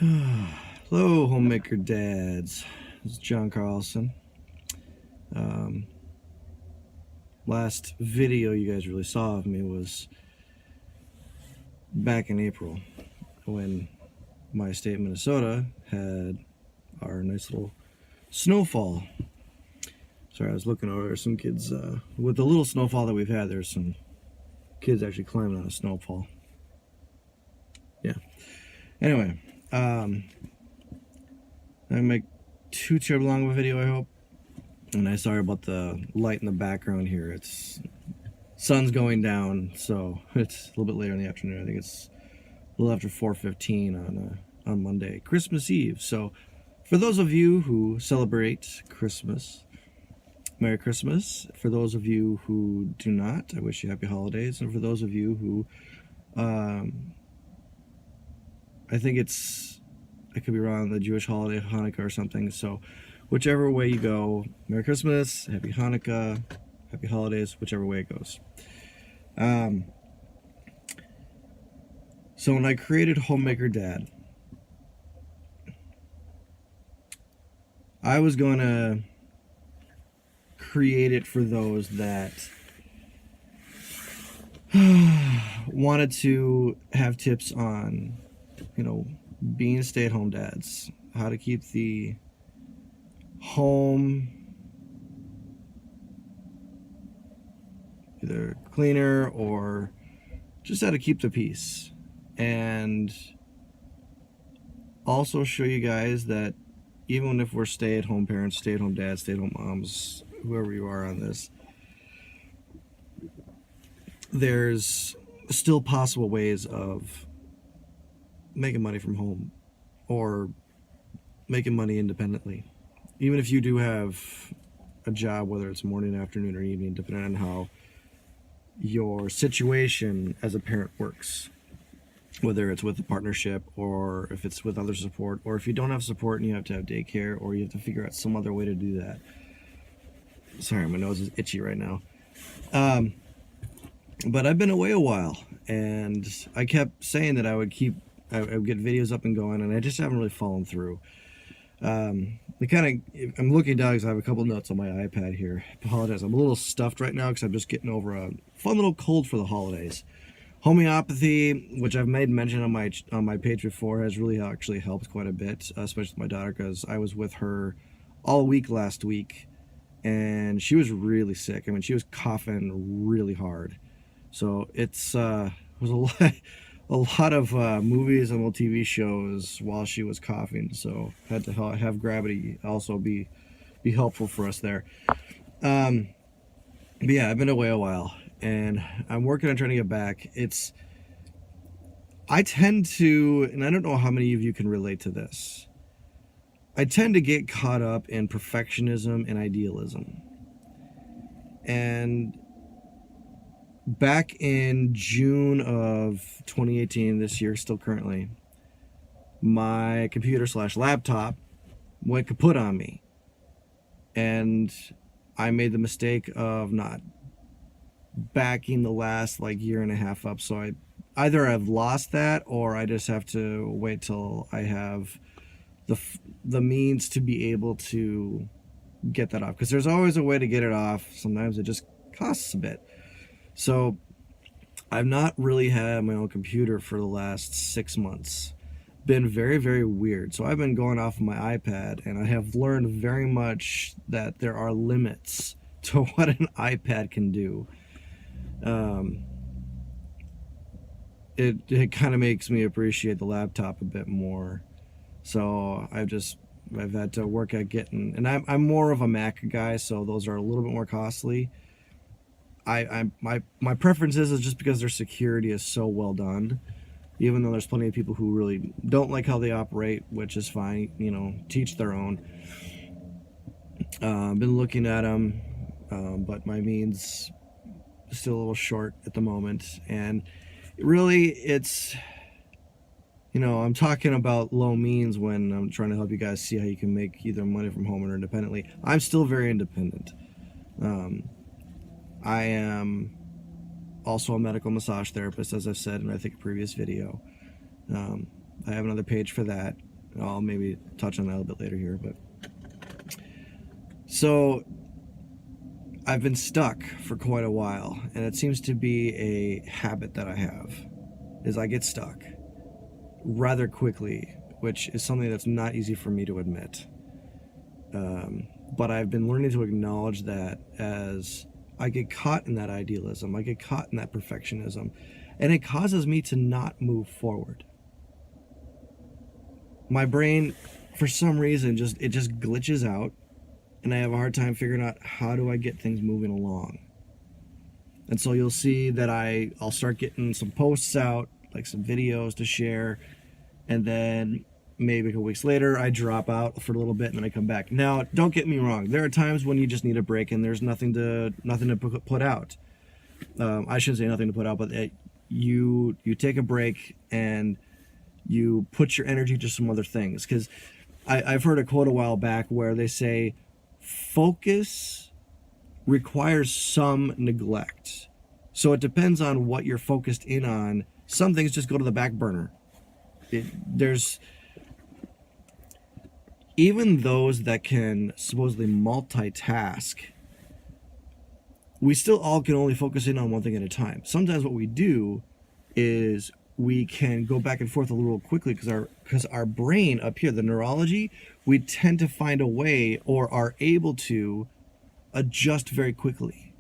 Hello, homemaker dads. This is John Carlson. Last video you guys really saw of me was back in April when my state, Minnesota, had our nice little snowfall. Sorry, I was looking over some kids. With the little snowfall that we've had, there's some kids actually climbing on a snowfall. Yeah. Anyway, I make too terribly long of a video, I hope. And I'm sorry about the light in the background here. It's sun's going down, so it's a little bit later in the afternoon. I think it's a little after 4:15 on Monday, Christmas Eve. So for those of you who celebrate Christmas, Merry Christmas. For those of you who do not, I wish you happy holidays. And for those of you who, I think it could be wrong, the Jewish holiday, Hanukkah or something. So whichever way you go, Merry Christmas, Happy Hanukkah, Happy Holidays, whichever way it goes. So when I created Homemaker Dad, I was going to create it for those that wanted to have tips on, being stay-at-home dads, how to keep the home either cleaner or just how to keep the peace, and also show you guys that even if we're stay-at-home parents, stay-at-home dads, stay-at-home moms, whoever you are on this, there's still possible ways of making money from home or making money independently. Even if you do have a job, whether it's morning, afternoon, or evening, depending on how your situation as a parent works, whether it's with a partnership or if it's with other support, or if you don't have support and you have to have daycare, or you have to figure out some other way to do that. Sorry, my nose is itchy right now. But I've been away a while, and I kept saying that I would get videos up and going, and I just haven't really fallen through. I'm looking down because I have a couple notes on my iPad here. I apologize, I'm a little stuffed right now because I'm just getting over a fun little cold for the holidays. Homeopathy, which I've made mention on my page before, has really actually helped quite a bit, especially with my daughter, because I was with her all week last week, and she was really sick. I mean, she was coughing really hard. So it was a lot of movies and little TV shows while she was coughing. So had to have Gravity also be helpful for us there. But yeah, I've been away a while, and I'm working on trying to get back. I tend to, and I don't know how many of you can relate to this, I tend to get caught up in perfectionism and idealism. And back in June of 2018, this year, still currently, my computer/laptop went kaput on me. And I made the mistake of not backing the last year and a half up. So either I've lost that, or I just have to wait till I have the means to be able to get that off. Because there's always a way to get it off. Sometimes it just costs a bit. So I've not really had my own computer for the last 6 months. Been very, very weird. So I've been going off of my iPad, and I have learned very much that there are limits to what an iPad can do. It kind of makes me appreciate the laptop a bit more. So I've had to work at getting, and I'm more of a Mac guy, so those are a little bit more costly. My preference is just because their security is so well done, even though there's plenty of people who really don't like how they operate, which is fine, teach their own. Been looking at them, but my means still a little short at the moment, and really it's, I'm talking about low means when I'm trying to help you guys see how you can make either money from home or independently. I'm still very independent. I am also a medical massage therapist, as I've said in I think a previous video. I have another page for that. I'll maybe touch on that a little bit later here. But so I've been stuck for quite a while, and it seems to be a habit that I have, is I get stuck rather quickly, which is something that's not easy for me to admit. But I've been learning to acknowledge that as I get caught in that idealism, I get caught in that perfectionism, and it causes me to not move forward. My brain, for some reason, just glitches out, and I have a hard time figuring out how do I get things moving along. And so you'll see that I'll start getting some posts out, like some videos to share, and then maybe a couple weeks later I drop out for a little bit and then I come back. Now, don't get me wrong, there are times when you just need a break and there's nothing to put out. I shouldn't say nothing to put out, but you take a break and you put your energy to some other things. Because I've heard a quote a while back where they say focus requires some neglect. So it depends on what you're focused in on. Some things just go to the back burner. There's even those that can supposedly multitask, we still all can only focus in on one thing at a time. Sometimes what we do is we can go back and forth a little quickly because our brain up here, the neurology, we tend to find a way or are able to adjust very quickly.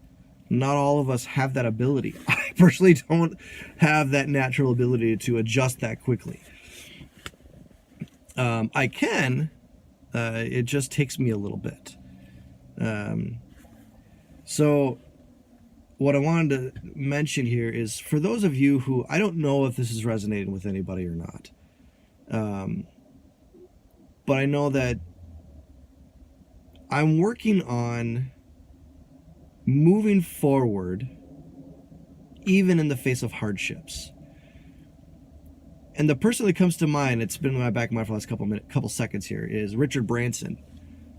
Not all of us have that ability. I personally don't have that natural ability to adjust that quickly. I can. It just takes me a little bit. So what I wanted to mention here is for those of you who, I don't know if this is resonating with anybody or not. But I know that I'm working on moving forward even in the face of hardships. And the person that comes to mind, it's been in my back of my mind for the last couple seconds here, is Richard Branson.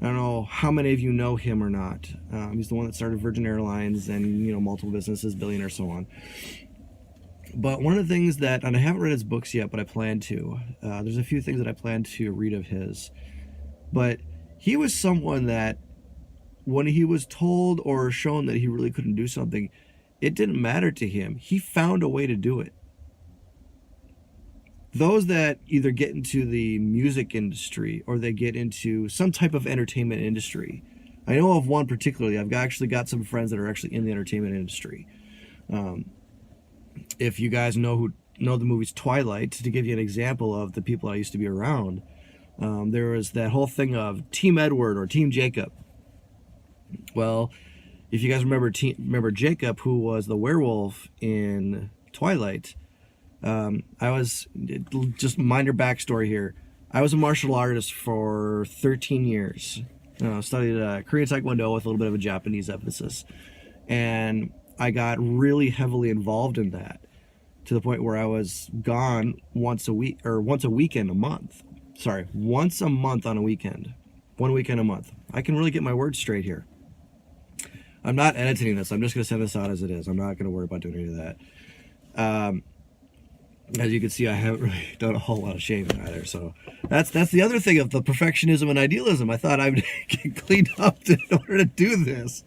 I don't know how many of you know him or not. He's the one that started Virgin Airlines and, multiple businesses, billionaire, so on. But one of the things that, and I haven't read his books yet, but I plan to. There's a few things that I plan to read of his. But he was someone that when he was told or shown that he really couldn't do something, it didn't matter to him. He found a way to do it. Those that either get into the music industry or they get into some type of entertainment industry. I know of one particularly. I've actually got some friends that are actually in the entertainment industry. If you guys know the movies Twilight, to give you an example of the people I used to be around, there was that whole thing of Team Edward or Team Jacob. Well, if you guys remember Jacob, who was the werewolf in Twilight, I was, just minor backstory here, I was a martial artist for 13 years. Studied Korean Taekwondo with a little bit of a Japanese emphasis. And I got really heavily involved in that to the point where I was gone once a weekend a month. Sorry, once a month on a weekend. 1 weekend a month. I can really get my words straight here. I'm not editing this. I'm just going to send this out as it is. I'm not going to worry about doing any of that. As you can see, I haven't really done a whole lot of shaving either. So that's the other thing of the perfectionism and idealism. I thought I'd get cleaned up in order to do this.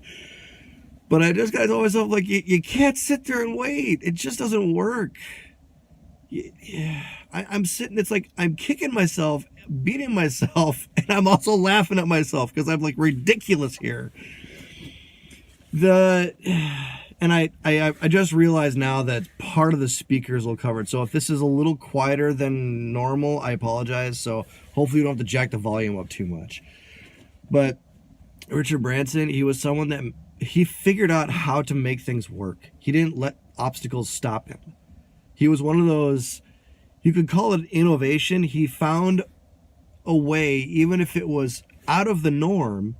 But I just got to tell myself, like, you can't sit there and wait. It just doesn't work. I'm sitting, it's like I'm kicking myself, beating myself, and I'm also laughing at myself because I'm like ridiculous here. And I just realized now that part of the speakers will cover it. So if this is a little quieter than normal, I apologize. So hopefully you don't have to jack the volume up too much. But Richard Branson, he was someone that he figured out how to make things work. He didn't let obstacles stop him. He was one of those, you could call it innovation. He found a way, even if it was out of the norm,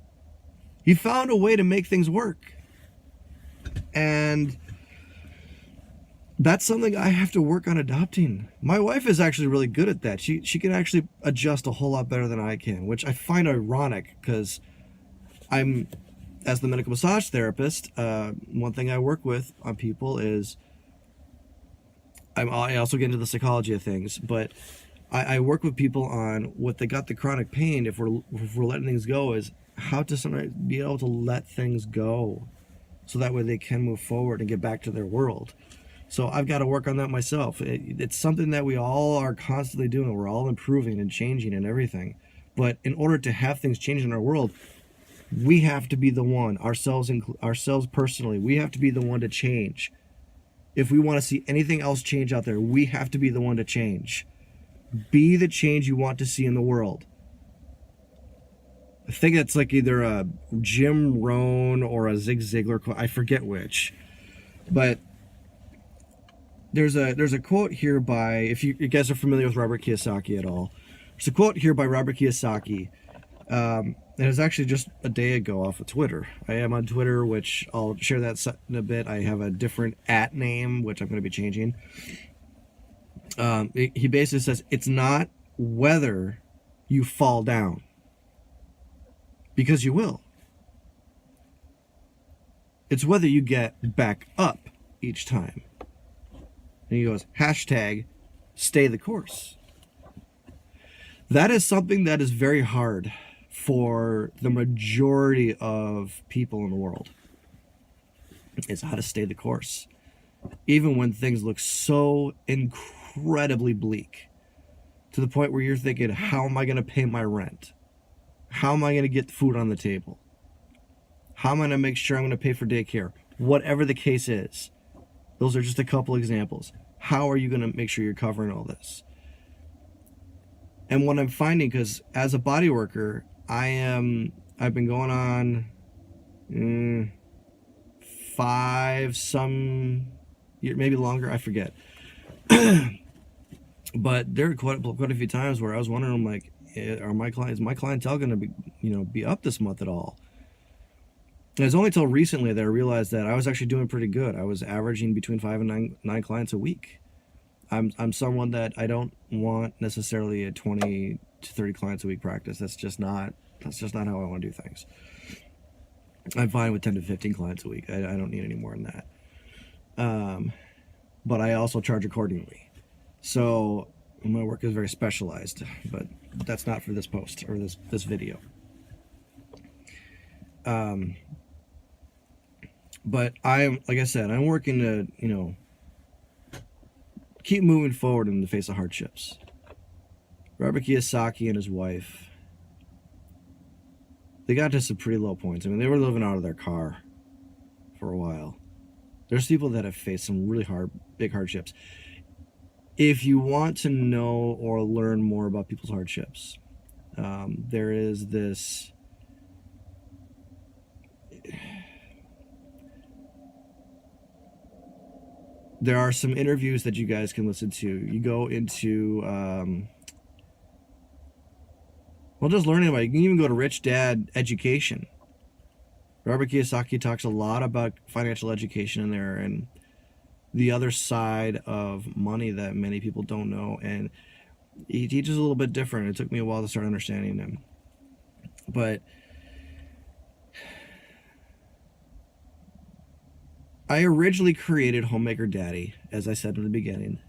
he found a way to make things work. And that's something I have to work on adopting. My wife is actually really good at that. She can actually adjust a whole lot better than I can, which I find ironic because I'm, as the medical massage therapist, one thing I work with on people is I also get into the psychology of things, but I work with people on what they got the chronic pain. If we're letting things go, is how to sometimes be able to let things go, so that way they can move forward and get back to their world. So I've got to work on that myself. It's something that we all are constantly doing. We're all improving and changing and everything. But in order to have things change in our world, we have to be the one, ourselves personally, we have to be the one to change. If we want to see anything else change out there, we have to be the one to change. Be the change you want to see in the world. I think that's like either a Jim Rohn or a Zig Ziglar quote. I forget which. But there's a quote here by, if you guys are familiar with Robert Kiyosaki at all, there's a quote here by Robert Kiyosaki. And it was actually just a day ago off of Twitter. I am on Twitter, which I'll share that in a bit. I have a different @ name, which I'm going to be changing. He basically says, it's not whether you fall down, because you will. It's whether you get back up each time. And he goes, # stay the course. That is something that is very hard for the majority of people in the world, is how to stay the course. Even when things look so incredibly bleak, to the point where you're thinking, how am I going to pay my rent? How am I going to get food on the table? How am I going to make sure I'm going to pay for daycare? Whatever the case is, those are just a couple examples. How are you going to make sure you're covering all this? And what I'm finding, because as a body worker, I've been going on 5 some year, maybe longer, I forget. But there were quite a few times where I was wondering, I'm like, is my clientele going to be up this month at all? And it's only until recently that I realized that I was actually doing pretty good. I was averaging between 5 and 9 clients a week. I'm someone that I don't want necessarily a 20 to 30 clients a week practice. That's just not how I want to do things. I'm fine with 10 to 15 clients a week. I don't need any more than that. But I also charge accordingly. So my work is very specialized, but that's not for this post or this video. But like I said, I'm working to, keep moving forward in the face of hardships. Robert Kiyosaki and his wife, they got to some pretty low points. I mean, they were living out of their car for a while. There's people that have faced some really big hardships. If you want to know or learn more about people's hardships, there is this... There are some interviews that you guys can listen to. You go into, just learning about it. You can even go to Rich Dad Education. Robert Kiyosaki talks a lot about financial education in there and the other side of money that many people don't know. And he teaches a little bit different. It took me a while to start understanding him. But I originally created Homemaker Daddy, as I said in the beginning,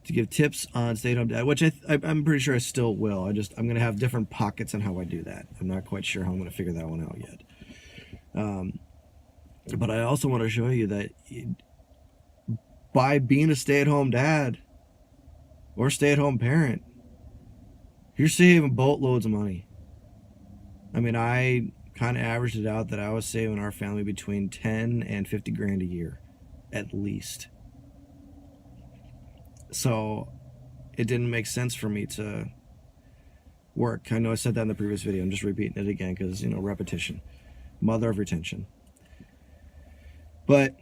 to give tips on stay-at-home dad, which I'm pretty sure I still will. I'm going to have different pockets on how I do that. I'm not quite sure how I'm going to figure that one out yet. But I also want to show you that by being a stay-at-home dad or stay-at-home parent, you're saving boatloads of money. I mean, I kind of averaged it out that I was saving our family between 10 and 50 grand a year, at least. So it didn't make sense for me to work. I know I said that in the previous video. I'm just repeating it again because, repetition. Mother of retention. But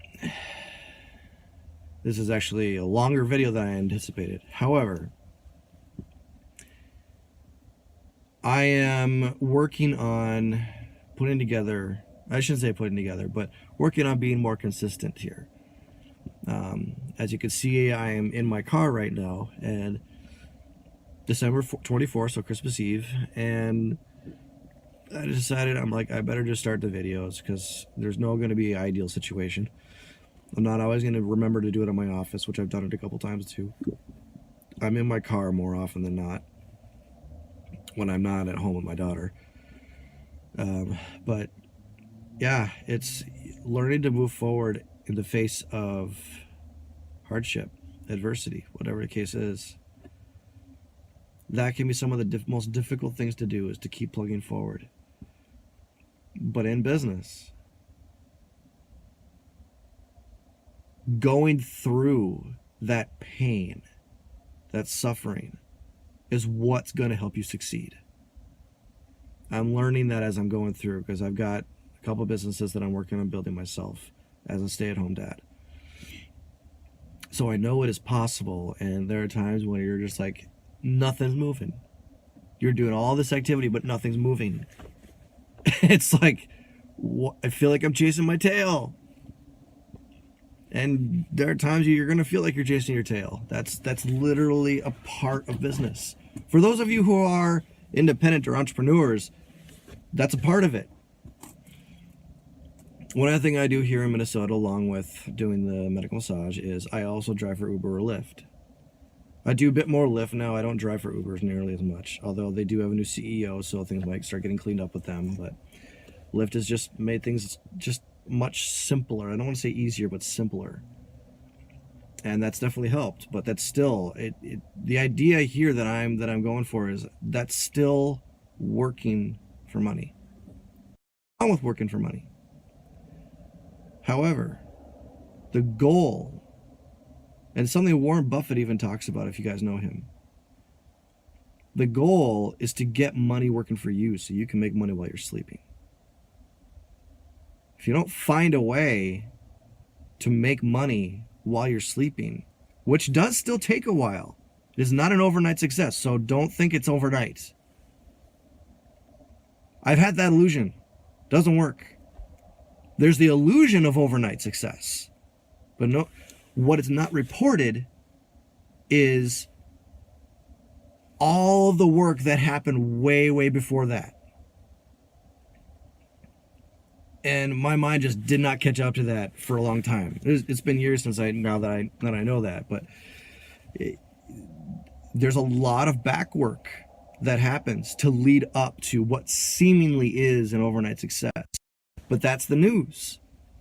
this is actually a longer video than I anticipated. However, I am working on putting together, I shouldn't say putting together, but working on being more consistent here. As you can see, I am in my car right now, and December 24th, so Christmas Eve, and I decided, I'm like, I better just start the videos because there's no going to be an ideal situation. I'm not always going to remember to do it in my office, which I've done it a couple times too. I'm in my car more often than not when I'm not at home with my daughter. But yeah, it's learning to move forward in the face of hardship, adversity, whatever the case is. That can be some of the most difficult things to do, is to keep plugging forward. But in business, going through that pain, that suffering, is what's going to help you succeed. I'm learning that as I'm going through, because I've got a couple businesses that I'm working on building myself as a stay-at-home dad. So I know it is possible, and there are times when you're just like, nothing's moving. You're doing all this activity, but nothing's moving. It's like, I feel like I'm chasing my tail. And there are times you're going to feel like you're chasing your tail. That's literally a part of business. For those of you who are independent or entrepreneurs, that's a part of it. One other thing I do here in Minnesota, along with doing the medical massage, is I also drive for Uber or Lyft. I do a bit more Lyft now. I don't drive for Ubers nearly as much, although they do have a new CEO, so things might start getting cleaned up with them. But Lyft has just made things just much simpler. I don't want to say easier, but simpler. And that's definitely helped. But that's still the idea here that I'm going for is that's still working for money. I'm with working for money. However, the goal, and something Warren Buffett even talks about if you guys know him, the goal is to get money working for you so you can make money while you're sleeping. If you don't find a way to make money while you're sleeping, which does still take a while, it is not an overnight success, so don't think it's overnight. I've had that illusion. Doesn't work. There's the illusion of overnight success. But no, what is not reported is all of the work that happened way, way before that. And my mind just did not catch up to that for a long time. It's been years since I know that, but there's a lot of back work that happens to lead up to what seemingly is an overnight success. But that's the news.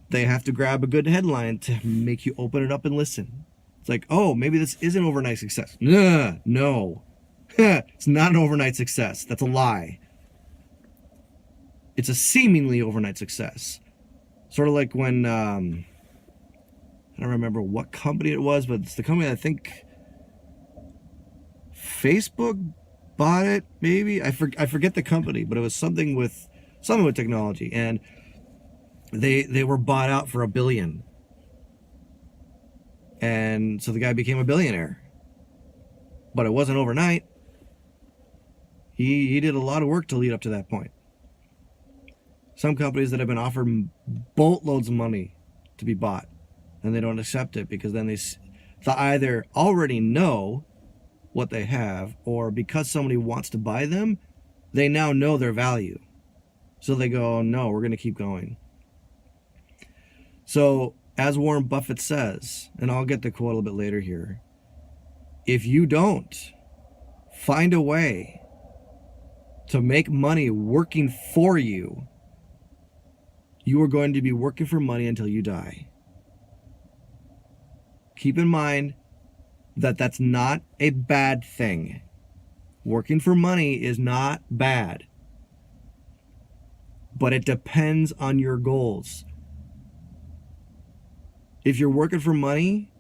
They have to grab a good headline to make you open it up and listen. It's like, oh, maybe this is an overnight success. No. It's not an overnight success. That's a lie. It's a seemingly overnight success. Sort of like when, I don't remember what company it was, but it's the company I think Facebook bought it, maybe. I forget the company, but it was something with technology. And they were bought out for $1 billion. And so the guy became a billionaire. But it wasn't overnight. He did a lot of work to lead up to that point. Some companies that have been offered boatloads of money to be bought, and they don't accept it because then they either already know what they have, or because somebody wants to buy them, they now know their value. So they go, no, we're going to keep going. So as Warren Buffett says, and I'll get the quote a little bit later here, if you don't find a way to make money working for you, you are going to be working for money until you die. Keep in mind that that's not a bad thing. Working for money is not bad. But it depends on your goals. If you're working for money,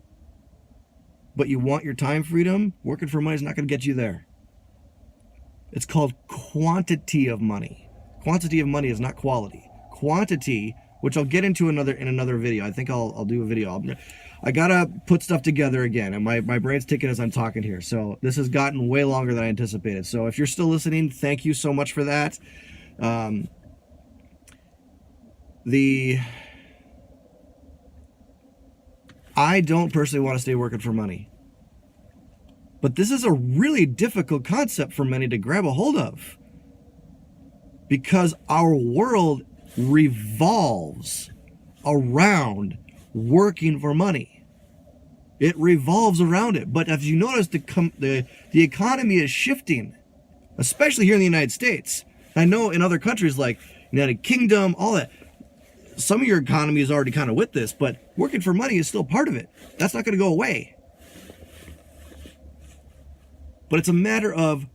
but you want your time freedom, working for money is not going to get you there. It's called quantity of money. Quantity of money is not quality. Quantity, which I'll get into in another video. I think I'll do a video. I gotta put stuff together again, and my brain's ticking as I'm talking here. So this has gotten way longer than I anticipated. So if you're still listening, thank you so much for that. I don't personally want to stay working for money. But this is a really difficult concept for many to grab a hold of. Because our world revolves around working for money. It revolves around it. But as you notice, the economy is shifting, especially here in the United States. I know in other countries like United Kingdom, all that, some of your economy is already kind of with this, but working for money is still part of it. That's not going to go away. But it's a matter of,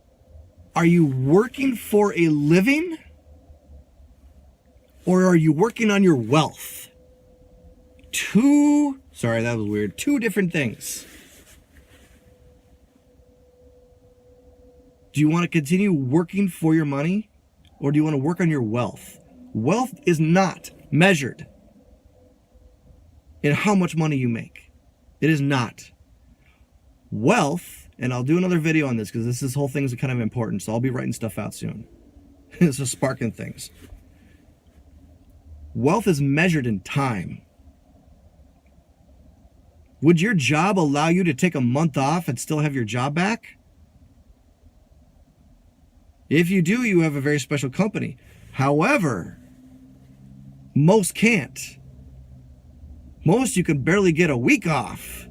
are you working for a living or are you working on your wealth? Two different things. Do you want to continue working for your money or do you want to work on your wealth? Wealth is not measured in how much money you make. It is not. Wealth, and I'll do another video on this because this whole thing is kind of important, so I'll be writing stuff out soon. It's just sparking things. Wealth is measured in time. Would your job allow you to take a month off and still have your job back? If you do, you have a very special company. However, most can't. Most you can barely get a week off.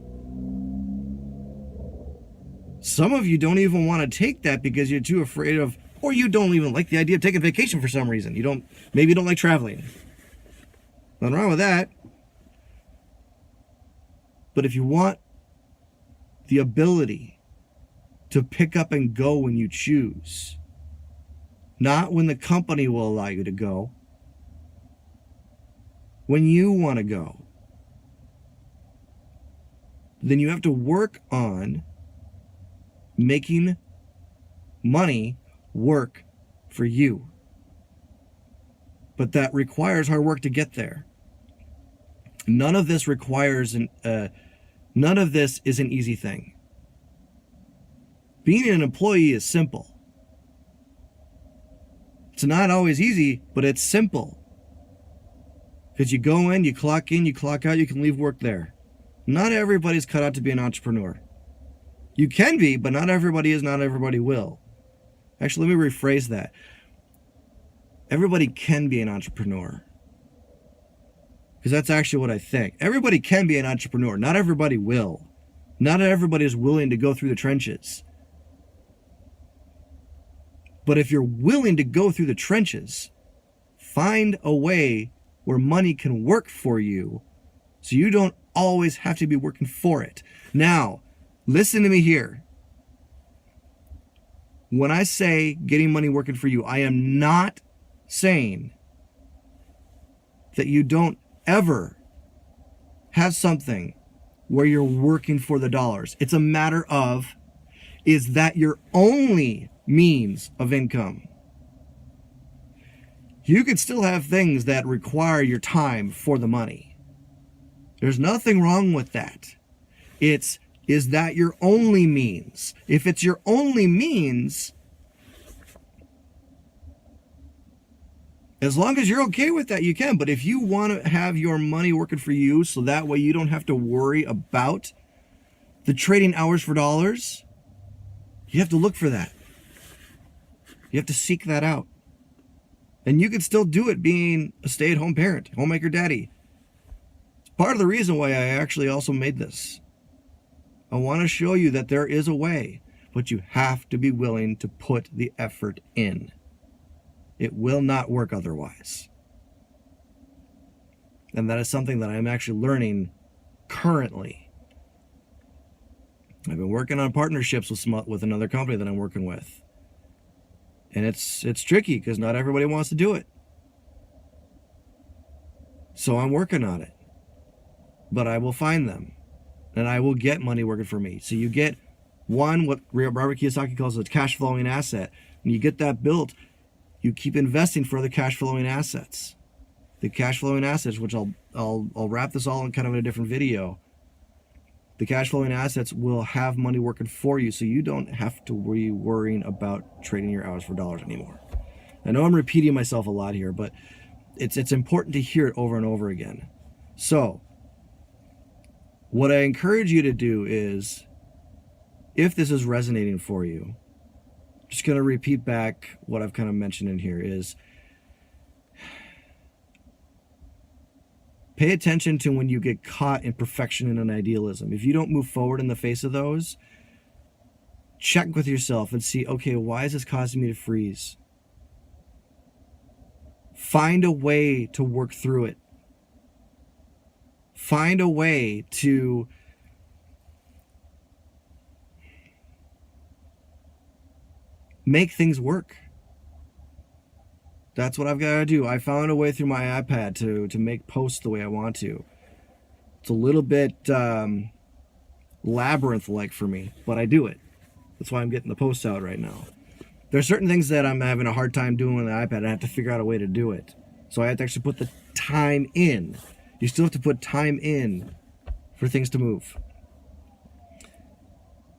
Some of you don't even want to take that because you're too afraid of, or you don't even like the idea of taking vacation for some reason. Maybe you don't like traveling. Nothing wrong with that. But if you want the ability to pick up and go when you choose, not when the company will allow you to go, when you want to go, then you have to work on making money work for you. But that requires hard work to get there. None of this is an easy thing. Being an employee is simple. It's not always easy, but it's simple. Because you go in, you clock out, you can leave work there. Not everybody's cut out to be an entrepreneur. You can be, but not everybody is, not everybody will. Actually, let me rephrase that. Everybody can be an entrepreneur. Because that's actually what I think. Everybody can be an entrepreneur. Not everybody will. Not everybody is willing to go through the trenches. But if you're willing to go through the trenches, find a way where money can work for you so you don't always have to be working for it. Now, listen to me here. When I say getting money working for you, I am not saying that you don't ever have something where you're working for the dollars. It's a matter of, is that your only means of income? You could still have things that require your time for the money. There's nothing wrong with that. Is that your only means? If it's your only means, as long as you're okay with that, you can. But if you want to have your money working for you so that way you don't have to worry about the trading hours for dollars, you have to look for that. You have to seek that out. And you can still do it being a stay-at-home parent, homemaker daddy. It's part of the reason why I actually also made this. I want to show you that there is a way, but you have to be willing to put the effort in. It will not work otherwise. And that is something that I'm actually learning currently. I've been working on partnerships with another company that I'm working with. And it's tricky because not everybody wants to do it. So I'm working on it. But I will find them. And I will get money working for me. So you get what Robert Kiyosaki calls a cash flowing asset. When you get that built, you keep investing for other cash flowing assets. The cash flowing assets, which I'll wrap this all in kind of a different video. The cash flowing assets will have money working for you, so you don't have to be worrying about trading your hours for dollars anymore. I know I'm repeating myself a lot here, but it's important to hear it over and over again. So, what I encourage you to do is, if this is resonating for you, just going to repeat back what I've kind of mentioned in here is, Pay attention to when you get caught in perfection and idealism. If you don't move forward in the face of those, check with yourself and see, okay, why is this causing me to freeze? Find a way to work through it. Find a way to make things work. That's what I've got to do. I found a way through my iPad to make posts the way I want to. It's a little bit labyrinth-like for me, but I do it. That's why I'm getting the posts out right now. There are certain things that I'm having a hard time doing with the iPad. I have to figure out a way to do it. So I have to actually put the time in. You still have to put time in for things to move.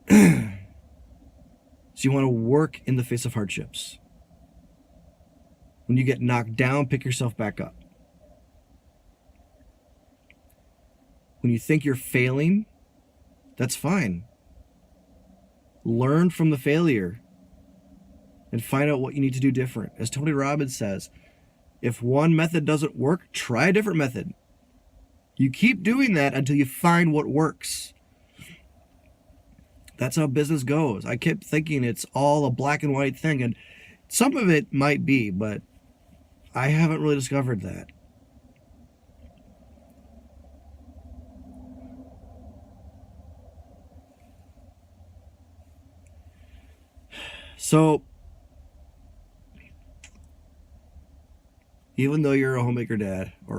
So you want to work in the face of hardships. When you get knocked down, pick yourself back up. When you think you're failing, that's fine. Learn from the failure and find out what you need to do different. As Tony Robbins says, if one method doesn't work, try a different method. You keep doing that until you find what works. That's how business goes. I kept thinking it's all a black and white thing, and some of it might be, but I haven't really discovered that. So, even though you're a homemaker dad or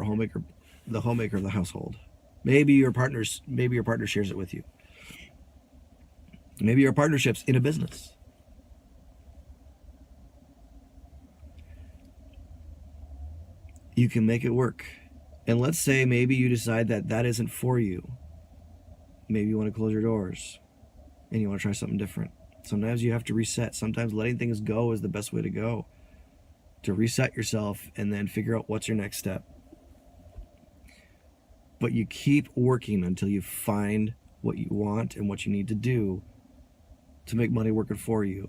the homemaker of the household, maybe your partner shares it with you. Maybe your partnership's in a business. You can make it work. And let's say maybe you decide that that isn't for you. Maybe you want to close your doors and you want to try something different. Sometimes you have to reset. Sometimes letting things go is the best way to go. To reset yourself and then figure out what's your next step. But you keep working until you find what you want and what you need to do to make money working for you.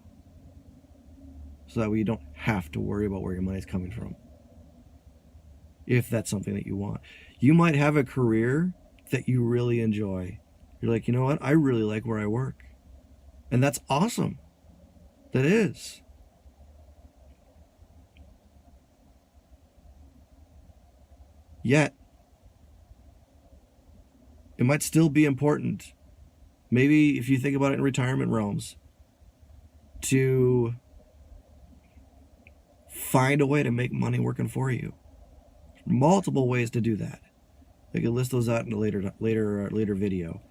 So that way you don't have to worry about where your money's coming from. If that's something that you want. You might have a career that you really enjoy. You're like, you know what? I really like where I work. And that's awesome. That is. Yet, it might still be important, maybe if you think about it in retirement realms, to find a way to make money working for you. Multiple ways to do that. I can list those out in a later video.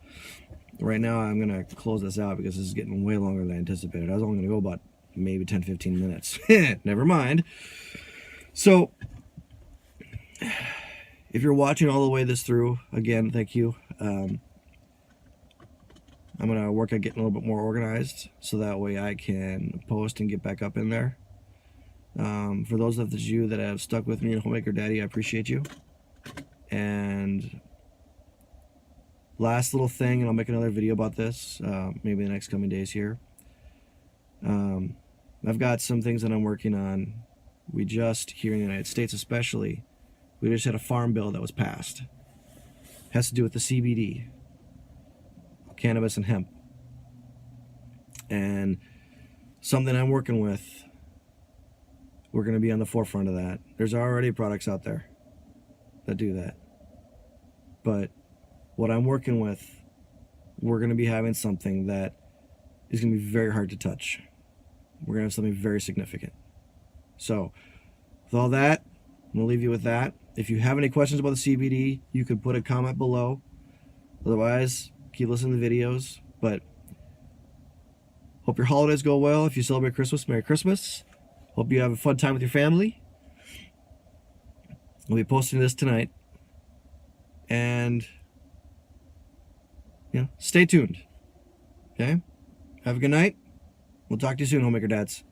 Right now, I'm going to close this out because this is getting way longer than I anticipated. I was only going to go about maybe 10-15 minutes. Never mind. So, if you're watching all the way this through, again, thank you. I'm going to work on getting a little bit more organized so that way I can post and get back up in there. For those of you that have stuck with me in Homemaker Daddy, I appreciate you. And last little thing, and I'll make another video about this, maybe the next coming days here. I've got some things that I'm working on. We just, here in the United States especially, we just had a farm bill that was passed. It has to do with the CBD, cannabis and hemp. And something I'm working with, we're going to be on the forefront of that. There's already products out there that do that. But what I'm working with, we're going to be having something that is going to be very hard to touch. We're going to have something very significant. So, with all that, I'm going to leave you with that. If you have any questions about the CBD, you could put a comment below. Otherwise, keep listening to the videos. But hope your holidays go well. If you celebrate Christmas, Merry Christmas. Hope you have a fun time with your family. I'll be posting this tonight. And, stay tuned. Okay? Have a good night. We'll talk to you soon, Homemaker Dads.